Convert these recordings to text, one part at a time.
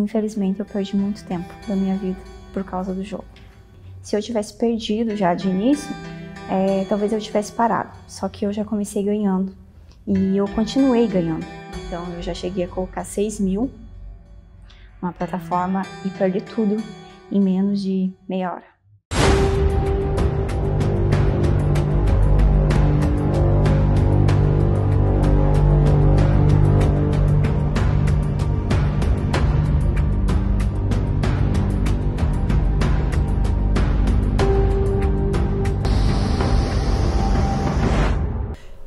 infelizmente eu perdi muito tempo da minha vida por causa do jogo. Se eu tivesse perdido já de início, talvez eu tivesse parado. Só que eu já comecei ganhando e eu continuei ganhando. Então eu já cheguei a colocar 6 mil numa plataforma e perder tudo em menos de meia hora.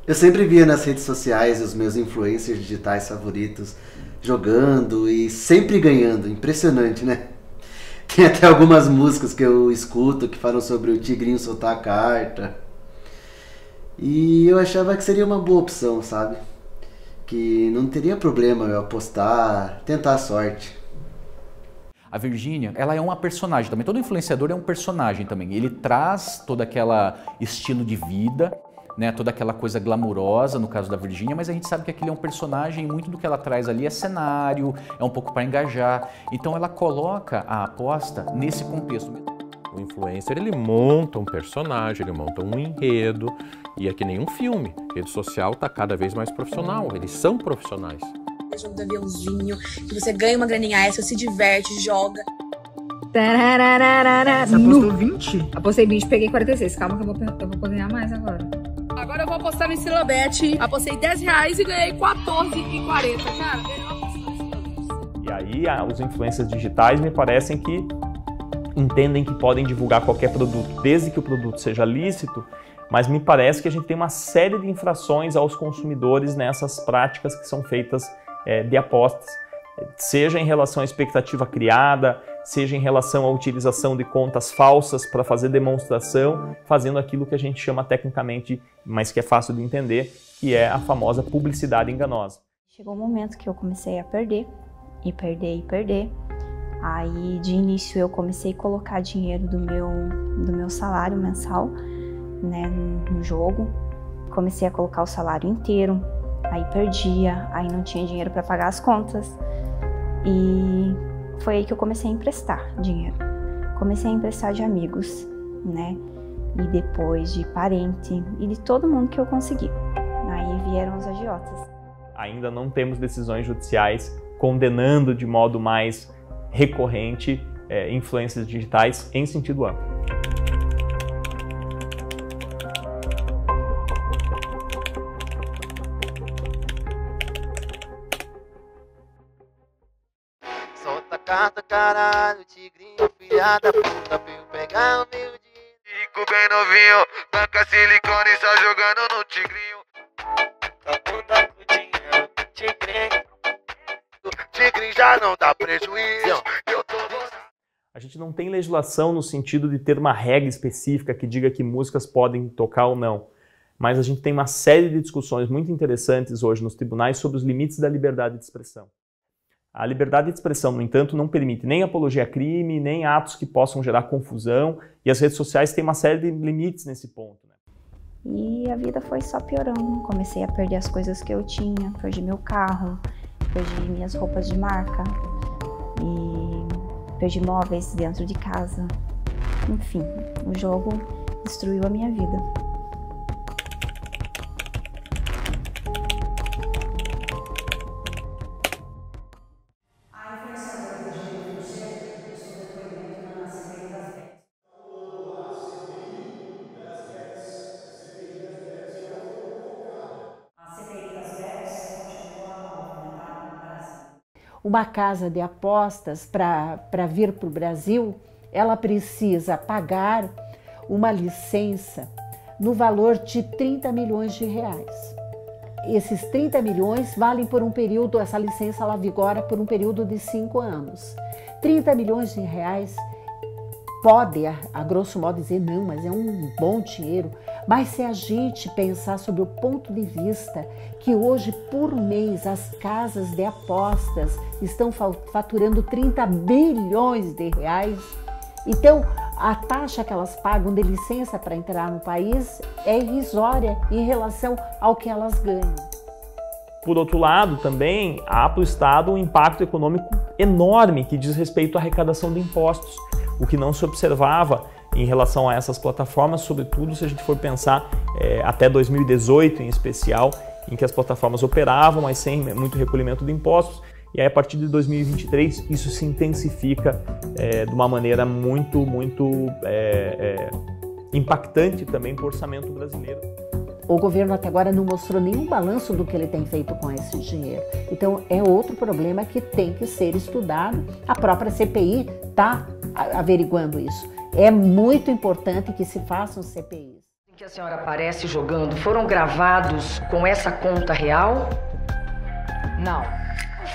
Eu sempre via nas redes sociais os meus influencers digitais favoritos jogando e sempre ganhando. Impressionante, né? Tem até algumas músicas que eu escuto que falam sobre o tigrinho soltar a carta. E eu achava que seria uma boa opção, sabe? Que não teria problema eu apostar, tentar a sorte. A Virgínia, ela é uma personagem também. Todo influenciador é um personagem também. Ele traz todo aquele estilo de vida, né, toda aquela coisa glamurosa no caso da Virgínia, mas a gente sabe que aquele é um personagem, muito do que ela traz ali é cenário, é um pouco para engajar. Então ela coloca a aposta nesse contexto. O influencer, ele monta um personagem, ele monta um enredo, e é que nem um filme. A rede social está cada vez mais profissional, eles são profissionais. Jogo do aviãozinho, que você ganha uma graninha extra, se diverte, joga. Você apostou 20? Apostei 20, peguei 46. Calma que eu vou ganhar mais agora. Agora eu vou apostar no Silabet. Apostei R$10 e ganhei 14,40. Cara, E aí os influencers digitais me parecem que entendem que podem divulgar qualquer produto, desde que o produto seja lícito, mas me parece que a gente tem uma série de infrações aos consumidores nessas práticas que são feitas de apostas, seja em relação à expectativa criada, seja em relação à utilização de contas falsas para fazer demonstração, fazendo aquilo que a gente chama tecnicamente, mas que é fácil de entender, que é a famosa publicidade enganosa. Chegou um momento que eu comecei a perder, e perder. Aí, de início, eu comecei a colocar dinheiro do meu salário mensal, né, no jogo. Comecei a colocar o salário inteiro, aí perdia, aí não tinha dinheiro para pagar as contas. E foi aí que eu comecei a emprestar dinheiro. Comecei a emprestar de amigos, né? E depois de parente e de todo mundo que eu consegui. Aí vieram os agiotas. Ainda não temos decisões judiciais condenando de modo mais recorrente influências digitais em sentido amplo. Solta a carta, caralho, tigrinho, filha da puta, veio pegar o meu dinheiro. Fico bem novinho, taca silicone só jogando no tigrinho. A puta com dinheiro, tigrinho. Tigrinho já não dá prejuízo, eu tô... A gente não tem legislação no sentido de ter uma regra específica que diga que músicas podem tocar ou não. Mas a gente tem uma série de discussões muito interessantes hoje nos tribunais sobre os limites da liberdade de expressão. A liberdade de expressão, no entanto, não permite nem apologia a crime, nem atos que possam gerar confusão, e as redes sociais têm uma série de limites nesse ponto, né? E a vida foi só piorando. Comecei a perder as coisas que eu tinha, perdi meu carro, perdi minhas roupas de marca e perdi móveis dentro de casa. Enfim, o jogo destruiu a minha vida. Uma casa de apostas para vir para o Brasil, ela precisa pagar uma licença no valor de 30 milhões de reais. Esses 30 milhões valem por um período, essa licença ela vigora por um período de 5 anos. 30 milhões de reais pode, a grosso modo, dizer não, mas é um bom dinheiro. Mas se a gente pensar sobre o ponto de vista que hoje, por mês, as casas de apostas estão faturando 30 bilhões de reais, então a taxa que elas pagam de licença para entrar no país é irrisória em relação ao que elas ganham. Por outro lado, também há para o Estado um impacto econômico enorme que diz respeito à arrecadação de impostos, o que não se observava em relação a essas plataformas, sobretudo se a gente for pensar até 2018 em especial, em que as plataformas operavam, mas sem muito recolhimento de impostos. E aí, a partir de 2023, isso se intensifica de uma maneira muito impactante também para o orçamento brasileiro. O governo até agora não mostrou nenhum balanço do que ele tem feito com esse dinheiro. Então, é outro problema que tem que ser estudado. A própria CPI está averiguando isso. É muito importante que se façam CPIs. Que a senhora aparece jogando foram gravados com essa conta real? Não.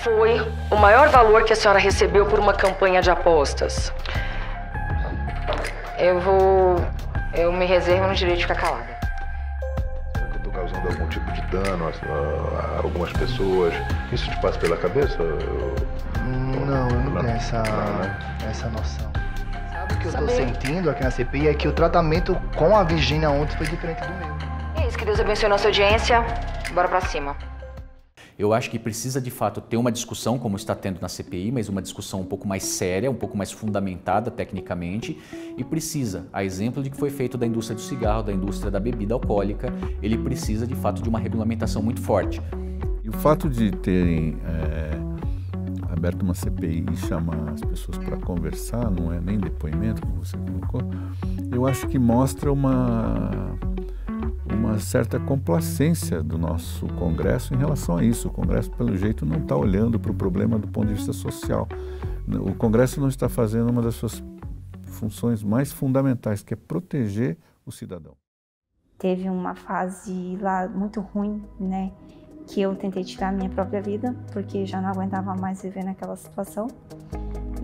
Foi o maior valor que a senhora recebeu por uma campanha de apostas? Eu me reservo no direito de ficar calada. Será que eu estou causando algum tipo de dano a algumas pessoas? Isso te passa pela cabeça? Não, eu não tenho essa noção. Sabe o que eu estou sentindo aqui na CPI é que o tratamento com a Virgínia ontem foi diferente do meu. É isso, que Deus abençoe nossa audiência. Bora pra cima. Eu acho que precisa, de fato, ter uma discussão, como está tendo na CPI, mas uma discussão um pouco mais séria, um pouco mais fundamentada tecnicamente, e precisa, a exemplo de que foi feito da indústria do cigarro, da indústria da bebida alcoólica, ele precisa, de fato, de uma regulamentação muito forte. E o fato de terem aberto uma CPI e chamar as pessoas para conversar, não é nem depoimento, como você colocou, eu acho que mostra uma certa complacência do nosso Congresso em relação a isso. O Congresso, pelo jeito, não está olhando para o problema do ponto de vista social. O Congresso não está fazendo uma das suas funções mais fundamentais, que é proteger o cidadão. Teve uma fase lá muito ruim, né, que eu tentei tirar a minha própria vida, porque já não aguentava mais viver naquela situação.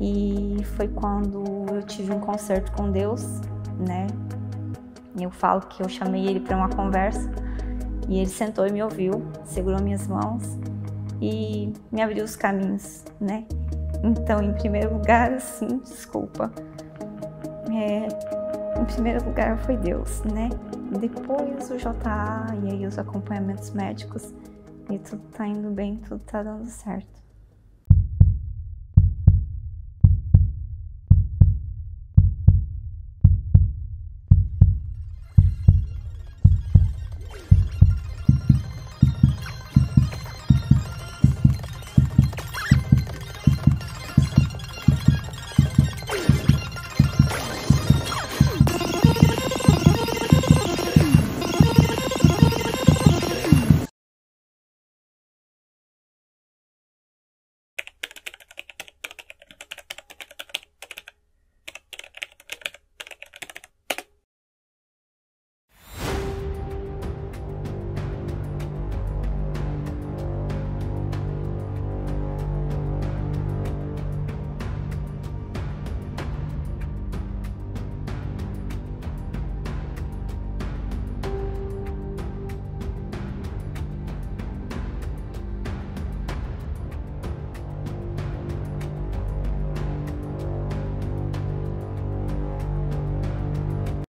E foi quando eu tive um concerto com Deus, né? Eu falo que eu chamei ele para uma conversa e ele sentou e me ouviu, segurou minhas mãos e me abriu os caminhos, né? Então, em primeiro lugar, assim, desculpa, em primeiro lugar foi Deus, né? Depois o JA e aí os acompanhamentos médicos e tudo tá indo bem, tudo tá dando certo.